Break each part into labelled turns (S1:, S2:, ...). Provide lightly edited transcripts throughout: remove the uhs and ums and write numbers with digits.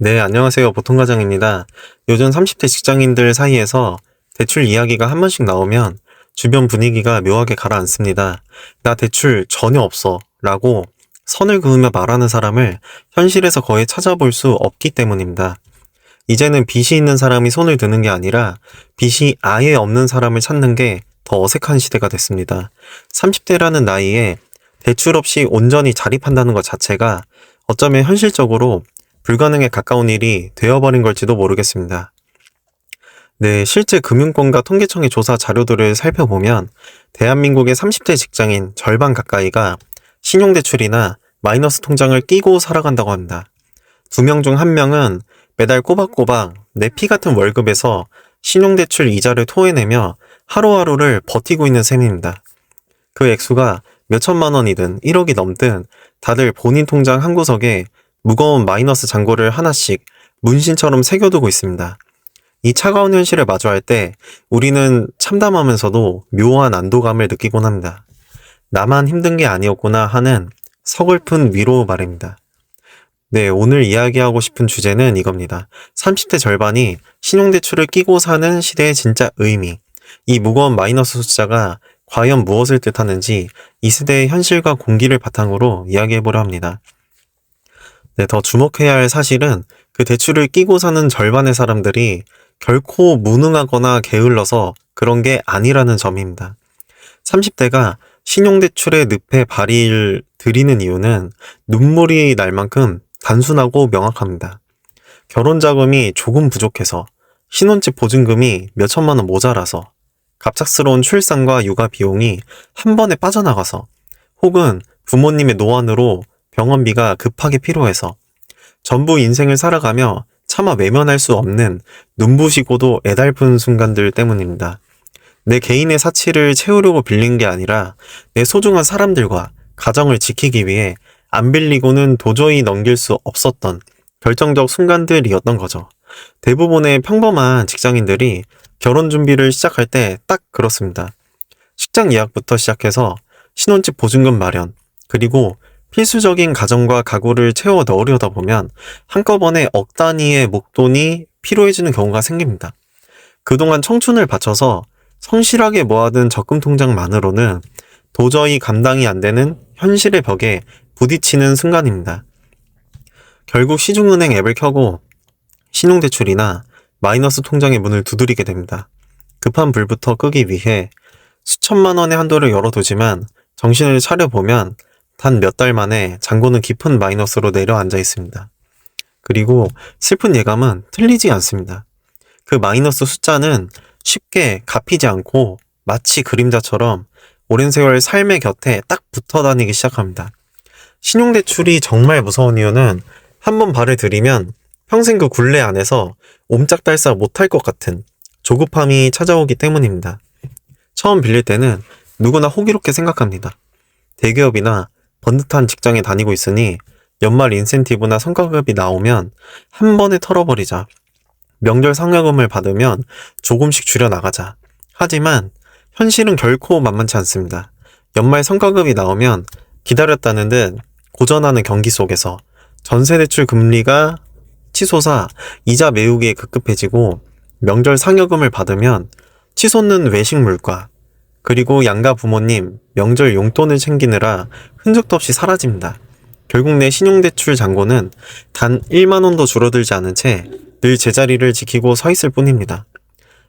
S1: 네, 안녕하세요. 보통과장입니다. 요즘 30대 직장인들 사이에서 대출 이야기가 한 번씩 나오면 주변 분위기가 묘하게 가라앉습니다. 나 대출 전혀 없어 라고 선을 그으며 말하는 사람을 현실에서 거의 찾아볼 수 없기 때문입니다. 이제는 빚이 있는 사람이 손을 드는 게 아니라 빚이 아예 없는 사람을 찾는 게 더 어색한 시대가 됐습니다. 30대라는 나이에 대출 없이 온전히 자립한다는 것 자체가 어쩌면 현실적으로 불가능에 가까운 일이 되어버린 걸지도 모르겠습니다. 네, 실제 금융권과 통계청의 조사 자료들을 살펴보면 대한민국의 30대 직장인 절반 가까이가 신용대출이나 마이너스 통장을 끼고 살아간다고 합니다. 2명 중 1명은 매달 꼬박꼬박 내 피 같은 월급에서 신용대출 이자를 토해내며 하루하루를 버티고 있는 셈입니다. 그 액수가 몇천만 원이든 1억이 넘든 다들 본인 통장 한 구석에 무거운 마이너스 잔고를 하나씩 문신처럼 새겨두고 있습니다. 이 차가운 현실을 마주할 때 우리는 참담하면서도 묘한 안도감을 느끼곤 합니다. 나만 힘든 게 아니었구나 하는 서글픈 위로 말입니다. 네, 오늘 이야기하고 싶은 주제는 이겁니다. 30대 절반이 신용대출을 끼고 사는 시대의 진짜 의미, 이 무거운 마이너스 숫자가 과연 무엇을 뜻하는지 이 세대의 현실과 공기를 바탕으로 이야기해보려 합니다. 네, 더 주목해야 할 사실은 그 대출을 끼고 사는 절반의 사람들이 결코 무능하거나 게을러서 그런 게 아니라는 점입니다. 30대가 신용대출의 늪에 발을 들이는 이유는 눈물이 날 만큼 단순하고 명확합니다. 결혼자금이 조금 부족해서, 신혼집 보증금이 몇천만 원 모자라서, 갑작스러운 출산과 육아 비용이 한 번에 빠져나가서, 혹은 부모님의 노안으로 병원비가 급하게 필요해서, 전부 인생을 살아가며 차마 외면할 수 없는 눈부시고도 애달픈 순간들 때문입니다. 내 개인의 사치를 채우려고 빌린 게 아니라 내 소중한 사람들과 가정을 지키기 위해 안 빌리고는 도저히 넘길 수 없었던 결정적 순간들이었던 거죠. 대부분의 평범한 직장인들이 결혼 준비를 시작할 때 딱 그렇습니다. 식장 예약부터 시작해서 신혼집 보증금 마련, 그리고 필수적인 가정과 가구를 채워 넣으려다 보면 한꺼번에 억 단위의 목돈이 필요해지는 경우가 생깁니다. 그동안 청춘을 바쳐서 성실하게 모아둔 적금 통장만으로는 도저히 감당이 안 되는 현실의 벽에 부딪히는 순간입니다. 결국 시중은행 앱을 켜고 신용대출이나 마이너스 통장의 문을 두드리게 됩니다. 급한 불부터 끄기 위해 수천만 원의 한도를 열어두지만 정신을 차려보면 단 몇 달 만에 잔고는 깊은 마이너스로 내려앉아 있습니다. 그리고 슬픈 예감은 틀리지 않습니다. 그 마이너스 숫자는 쉽게 갚이지 않고 마치 그림자처럼 오랜 세월 삶의 곁에 딱 붙어 다니기 시작합니다. 신용대출이 정말 무서운 이유는 한 번 발을 들이면 평생 그 굴레 안에서 옴짝달싹 못할 것 같은 조급함이 찾아오기 때문입니다. 처음 빌릴 때는 누구나 호기롭게 생각합니다. 대기업이나 번듯한 직장에 다니고 있으니 연말 인센티브나 성과급이 나오면 한 번에 털어버리자. 명절 상여금을 받으면 조금씩 줄여나가자. 하지만 현실은 결코 만만치 않습니다. 연말 성과급이 나오면 기다렸다는 듯 고전하는 경기 속에서 전세대출 금리가 치솟아 이자 메우기에 급급해지고, 명절 상여금을 받으면 치솟는 외식 물가, 그리고 양가 부모님 명절 용돈을 챙기느라 흔적도 없이 사라집니다. 결국 내 신용대출 잔고는 단 1만 원도 줄어들지 않은 채 늘 제자리를 지키고 서 있을 뿐입니다.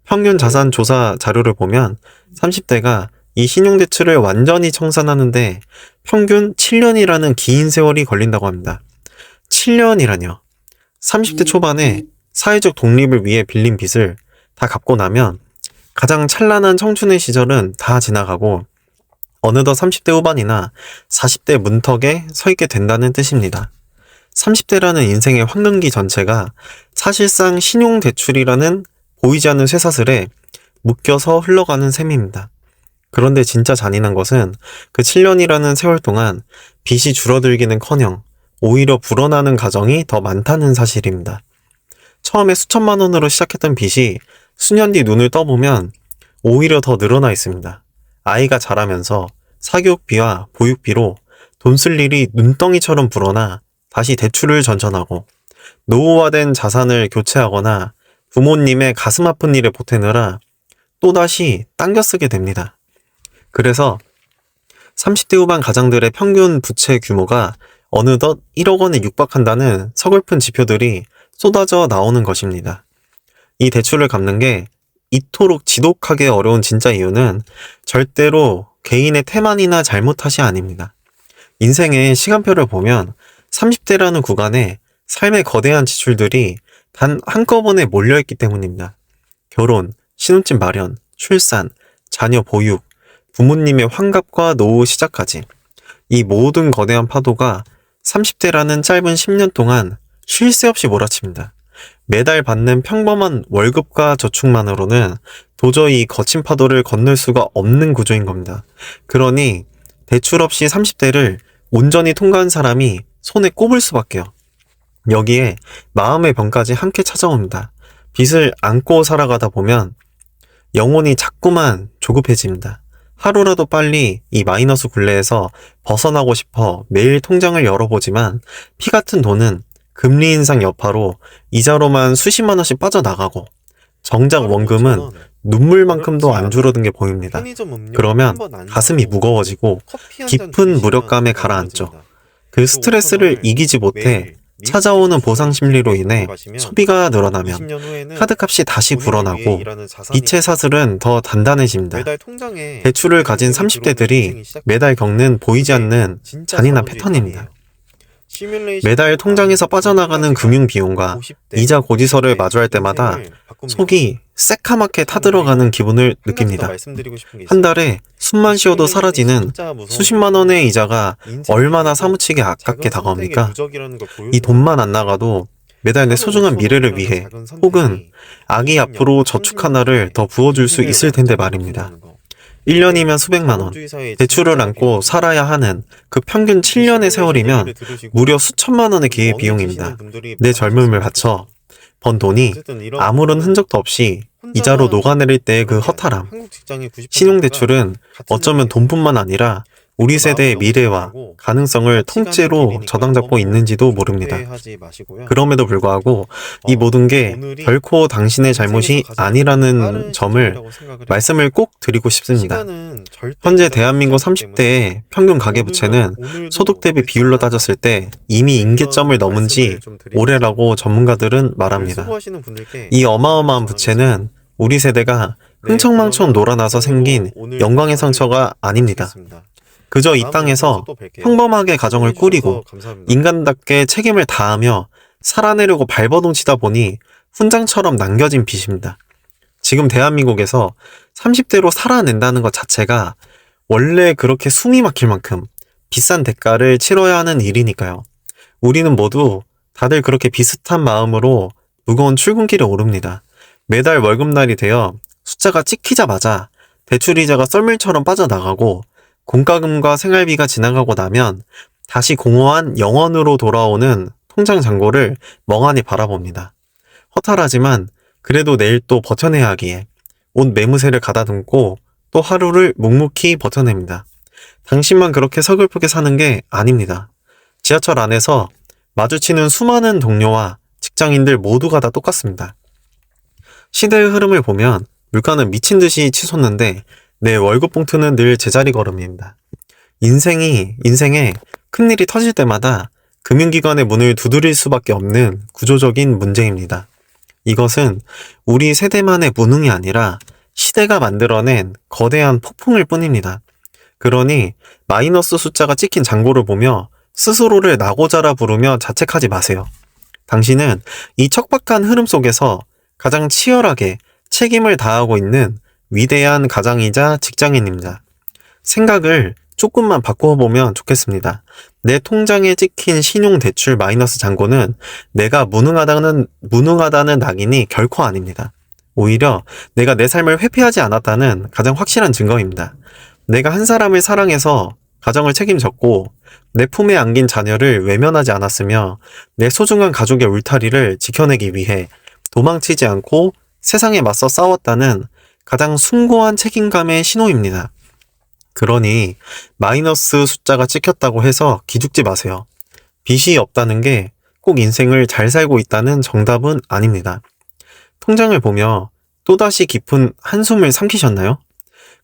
S1: 평균 자산 조사 자료를 보면 30대가 이 신용대출을 완전히 청산하는데 평균 7년이라는 긴 세월이 걸린다고 합니다. 7년이라뇨. 30대 초반에 사회적 독립을 위해 빌린 빚을 다 갚고 나면 가장 찬란한 청춘의 시절은 다 지나가고 어느덧 30대 후반이나 40대 문턱에 서 있게 된다는 뜻입니다. 30대라는 인생의 황금기 전체가 사실상 신용대출이라는 보이지 않는 쇠사슬에 묶여서 흘러가는 셈입니다. 그런데 진짜 잔인한 것은 그 7년이라는 세월 동안 빚이 줄어들기는커녕 오히려 불어나는 가정이 더 많다는 사실입니다. 처음에 수천만 원으로 시작했던 빚이 수년 뒤 눈을 떠보면 오히려 더 늘어나 있습니다. 아이가 자라면서 사교육비와 보육비로 돈 쓸 일이 눈덩이처럼 불어나 다시 대출을 전전하고, 노후화된 자산을 교체하거나 부모님의 가슴 아픈 일에 보태느라 또다시 당겨 쓰게 됩니다. 그래서 30대 후반 가장들의 평균 부채 규모가 어느덧 1억 원에 육박한다는 서글픈 지표들이 쏟아져 나오는 것입니다. 이 대출을 갚는 게 이토록 지독하게 어려운 진짜 이유는 절대로 개인의 태만이나 잘못 탓이 아닙니다. 인생의 시간표를 보면 30대라는 구간에 삶의 거대한 지출들이 단 한꺼번에 몰려있기 때문입니다. 결혼, 신혼집 마련, 출산, 자녀 보육, 부모님의 환갑과 노후 시작까지 이 모든 거대한 파도가 30대라는 짧은 10년 동안 쉴 새 없이 몰아칩니다. 매달 받는 평범한 월급과 저축만으로는 도저히 거친 파도를 건널 수가 없는 구조인 겁니다. 그러니 대출 없이 30대를 온전히 통과한 사람이 손에 꼽을 수밖에요. 여기에 마음의 병까지 함께 찾아옵니다. 빚을 안고 살아가다 보면 영혼이 자꾸만 조급해집니다. 하루라도 빨리 이 마이너스 굴레에서 벗어나고 싶어 매일 통장을 열어보지만 피 같은 돈은 금리 인상 여파로 이자로만 수십만 원씩 빠져나가고 정작 원금은 눈물만큼도 안 줄어든 게 보입니다. 그러면 가슴이 무거워지고 깊은 무력감에 가라앉죠. 그 스트레스를 이기지 못해 찾아오는 보상 심리로 인해 소비가 늘어나면 카드값이 다시 불어나고 빚의 사슬은 더 단단해집니다. 대출을 가진 30대들이 매달 겪는 보이지 않는 잔인한 패턴입니다. 매달 통장에서 빠져나가는 금융비용과 이자 고지서를 마주할 때마다 속이 새카맣게 타들어가는 기분을 느낍니다. 한 달에 숨만 쉬어도 사라지는 수십만 원의 이자가 얼마나 사무치게 아깝게 다가옵니까? 이 돈만 안 나가도 매달 내 소중한 미래를 위해 혹은 아기 앞으로 저축 하나를 더 부어줄 수 있을 텐데 말입니다. 1년이면 수백만 원, 대출을 안고 살아야 하는 그 평균 7년의 세월이면 무려 수천만 원의 기회 비용입니다. 내 젊음을 바쳐 번 돈이 아무런 흔적도 없이 이자로 녹아내릴 때의 그 허탈함. 신용대출은 어쩌면 돈뿐만 아니라 우리 세대의 미래와 가능성을 통째로 저당잡고 있는지도 모릅니다. 그럼에도 불구하고 이 모든 게 결코 당신의 잘못이 아니라는 점을 말씀을 꼭 드리고 싶습니다. 현재 대한민국 30대의 평균 가계부채는 소득 대비 비율로 따졌을 때 이미 임계점을 넘은 지 오래라고 전문가들은 말합니다. 이 어마어마한 부채는 우리 세대가 흥청망청 놀아나서 생긴 영광의 상처가 아닙니다. 그저 이 땅에서 평범하게 가정을 꾸리고 인간답게 책임을 다하며 살아내려고 발버둥치다 보니 훈장처럼 남겨진 빚입니다. 지금 대한민국에서 30대로 살아낸다는 것 자체가 원래 그렇게 숨이 막힐 만큼 비싼 대가를 치러야 하는 일이니까요. 우리는 모두 다들 그렇게 비슷한 마음으로 무거운 출근길에 오릅니다. 매달 월급날이 되어 숫자가 찍히자마자 대출이자가 썰물처럼 빠져나가고 공과금과 생활비가 지나가고 나면 다시 공허한 영원으로 돌아오는 통장 잔고를 멍하니 바라봅니다. 허탈하지만 그래도 내일 또 버텨내야 하기에 옷 매무새를 가다듬고 또 하루를 묵묵히 버텨냅니다. 당신만 그렇게 서글프게 사는 게 아닙니다. 지하철 안에서 마주치는 수많은 동료와 직장인들 모두가 다 똑같습니다. 시대의 흐름을 보면 물가는 미친 듯이 치솟는데 내 월급 봉투는 늘 제자리 걸음입니다. 인생에 큰일이 터질 때마다 금융기관의 문을 두드릴 수밖에 없는 구조적인 문제입니다. 이것은 우리 세대만의 무능이 아니라 시대가 만들어낸 거대한 폭풍일 뿐입니다. 그러니 마이너스 숫자가 찍힌 잔고를 보며 스스로를 나고자라 부르며 자책하지 마세요. 당신은 이 척박한 흐름 속에서 가장 치열하게 책임을 다하고 있는 위대한 가장이자 직장인입니다. 생각을 조금만 바꿔보면 좋겠습니다. 내 통장에 찍힌 신용대출 마이너스 잔고는 내가 무능하다는 낙인이 결코 아닙니다. 오히려 내가 내 삶을 회피하지 않았다는 가장 확실한 증거입니다. 내가 한 사람을 사랑해서 가정을 책임졌고 내 품에 안긴 자녀를 외면하지 않았으며 내 소중한 가족의 울타리를 지켜내기 위해 도망치지 않고 세상에 맞서 싸웠다는 가장 숭고한 책임감의 신호입니다. 그러니 마이너스 숫자가 찍혔다고 해서 기죽지 마세요. 빚이 없다는 게 꼭 인생을 잘 살고 있다는 정답은 아닙니다. 통장을 보며 또다시 깊은 한숨을 삼키셨나요?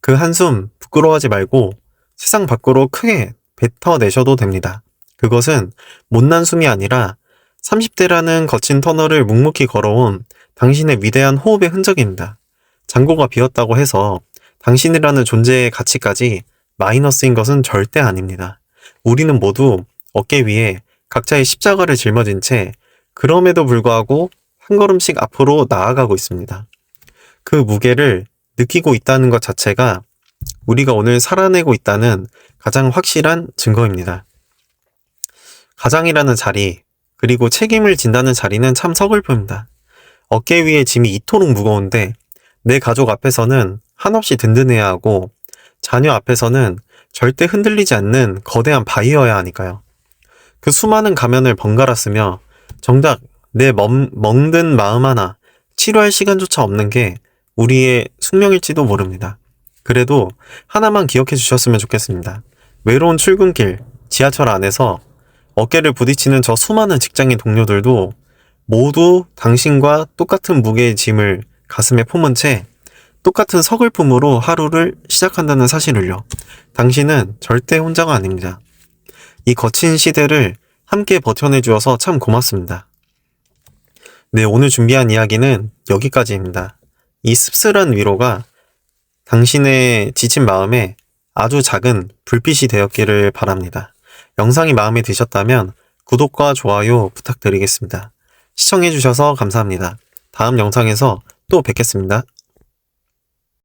S1: 그 한숨 부끄러워하지 말고 세상 밖으로 크게 뱉어내셔도 됩니다. 그것은 못난 숨이 아니라 30대라는 거친 터널을 묵묵히 걸어온 당신의 위대한 호흡의 흔적입니다. 잔고가 비었다고 해서 당신이라는 존재의 가치까지 마이너스인 것은 절대 아닙니다. 우리는 모두 어깨 위에 각자의 십자가를 짊어진 채 그럼에도 불구하고 한 걸음씩 앞으로 나아가고 있습니다. 그 무게를 느끼고 있다는 것 자체가 우리가 오늘 살아내고 있다는 가장 확실한 증거입니다. 가장이라는 자리, 그리고 책임을 진다는 자리는 참 서글픕니다. 어깨 위에 짐이 이토록 무거운데 내 가족 앞에서는 한없이 든든해야 하고 자녀 앞에서는 절대 흔들리지 않는 거대한 바위여야 하니까요. 그 수많은 가면을 번갈아 쓰며 정작 내 멍든 마음 하나 치료할 시간조차 없는 게 우리의 숙명일지도 모릅니다. 그래도 하나만 기억해 주셨으면 좋겠습니다. 외로운 출근길, 지하철 안에서 어깨를 부딪히는 저 수많은 직장인 동료들도 모두 당신과 똑같은 무게의 짐을 가슴에 품은 채 똑같은 서글픔으로 하루를 시작한다는 사실을요. 당신은 절대 혼자가 아닙니다. 이 거친 시대를 함께 버텨내 주어서 참 고맙습니다. 네, 오늘 준비한 이야기는 여기까지입니다. 이 씁쓸한 위로가 당신의 지친 마음에 아주 작은 불빛이 되었기를 바랍니다. 영상이 마음에 드셨다면 구독과 좋아요 부탁드리겠습니다. 시청해주셔서 감사합니다. 다음 영상에서 또 뵙겠습니다.